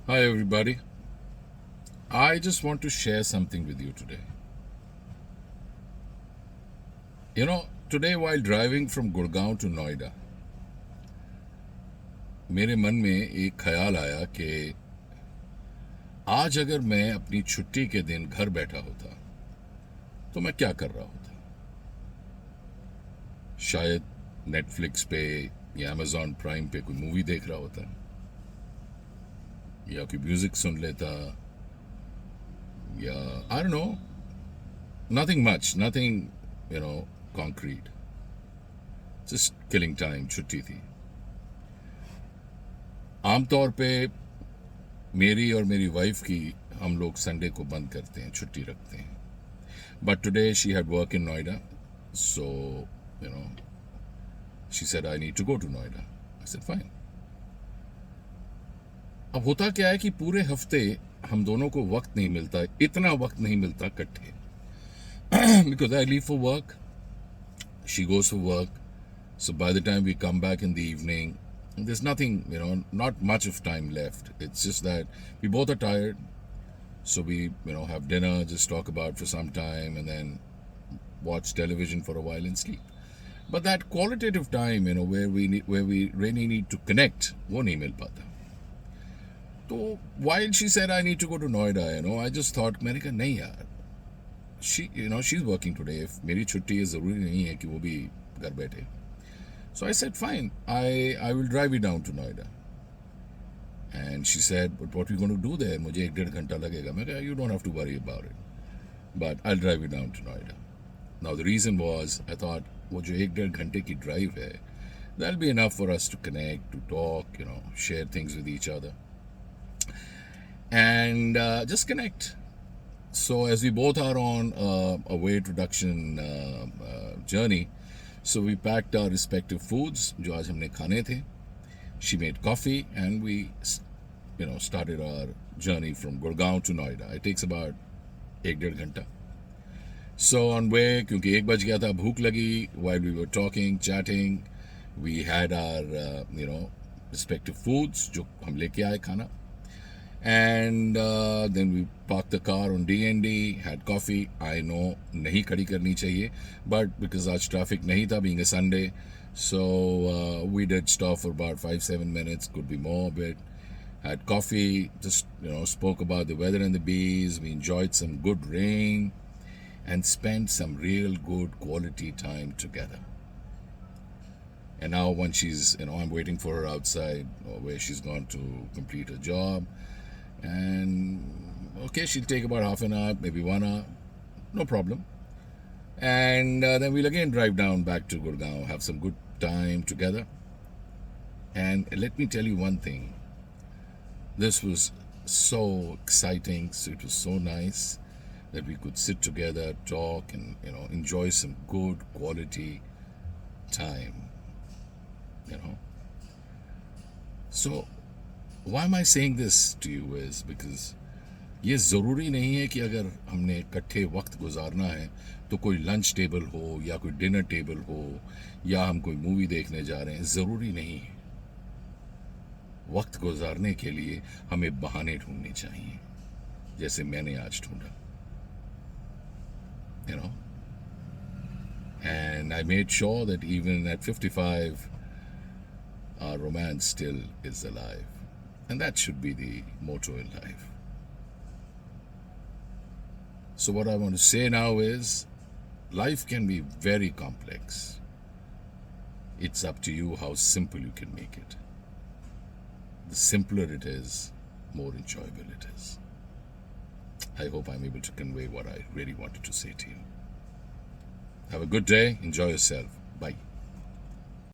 Hi, everybody. I just want to share something with you today. Today while driving from Gurgaon to Noida, मेरे मन में एक ख्याल आया कि आज अगर मैं अपनी छुट्टी के दिन घर बैठा होता तो मैं क्या कर रहा होता। शायद नेटफ्लिक्स पे या अमेजॉन प्राइम पे कोई मूवी देख रहा होता या कोई म्यूजिक सुन लेता या I don't know, nothing much, nothing concrete, just killing time. छुट्टी थी। आमतौर पे मेरी और मेरी वाइफ की हम लोग संडे को बंद करते हैं, छुट्टी रखते हैं। But today she had work in Noida, so you know she said I need to go to Noida. I said fine. अब होता क्या है कि पूरे हफ्ते हम दोनों को वक्त नहीं मिलता, इतना वक्त नहीं मिलता इकट्ठे। Because I leave for work, she goes for work, so by the time we come back in the evening, there's nothing, not much of time left. It's just that we both are tired, so we have dinner, just talk about for some time, and then watch television for a while and sleep. But that qualitative time, where we really need to connect, wo nahi mil pata. So while she said I need to go to Noida, I just thought, मैंने कहा नहीं यार, she's working today. If मेरी छुट्टी है, ज़रूरी नहीं है कि वो भी घर बैठे. So I said, fine, I will drive you down to Noida. And she said, but what are we going to do there? मुझे 1-1.5 घंटा लगेगा. मैं कहा, you don't have to worry about it. But I'll drive you down to Noida. Now the reason was, I thought, वो जो 1-1.5 घंटे की drive है, that'll be enough for us to connect, to talk, share things with each other. And just connect. So as we both are on a weight reduction journey, so we packed our respective foods जो आज हमने खाने थे. She made coffee and we started our journey from Gurgaon to Noida. It takes about 1-1.5 घंटा. So on way, क्योंकि 1 बज गया था, भूख लगी. While we were talking, chatting, we had our respective foods जो हम लेके आए खाना. And then we parked the car on D&D, had coffee. I know नहीं खड़ी करनी चाहिए, but because आज traffic नहीं था, being a Sunday, so we did stop for about 5-7 minutes, could be more, but had coffee, just spoke about the weather and the bees. We enjoyed some good rain and spent some real good quality time together. And now when she's, I'm waiting for her outside where she's gone to complete her job. And okay, she'll take about half an hour, maybe 1 hour, no problem. And then we'll again drive down back to Gurgaon, have some good time together. And let me tell you one thing, this was so exciting. So it was so nice that we could sit together, talk, and enjoy some good quality time. So why am I saying this to you is because ये ज़रूरी नहीं है कि अगर हमने इकट्ठे वक्त गुजारना है तो कोई लंच टेबल हो या कोई डिनर टेबल हो या हम कोई मूवी देखने जा रहे हैं. ज़रूरी नहीं है. वक्त गुजारने के लिए हमें बहाने ढूंढने चाहिए, जैसे मैंने आज ढूंढा. And I made sure that even at 55 our romance still is alive. And that should be the motto in life. So what I want to say now is, life can be very complex. It's up to you how simple you can make it. The simpler it is, more enjoyable it is. I hope I'm able to convey what I really wanted to say to you. Have a good day. Enjoy yourself. Bye.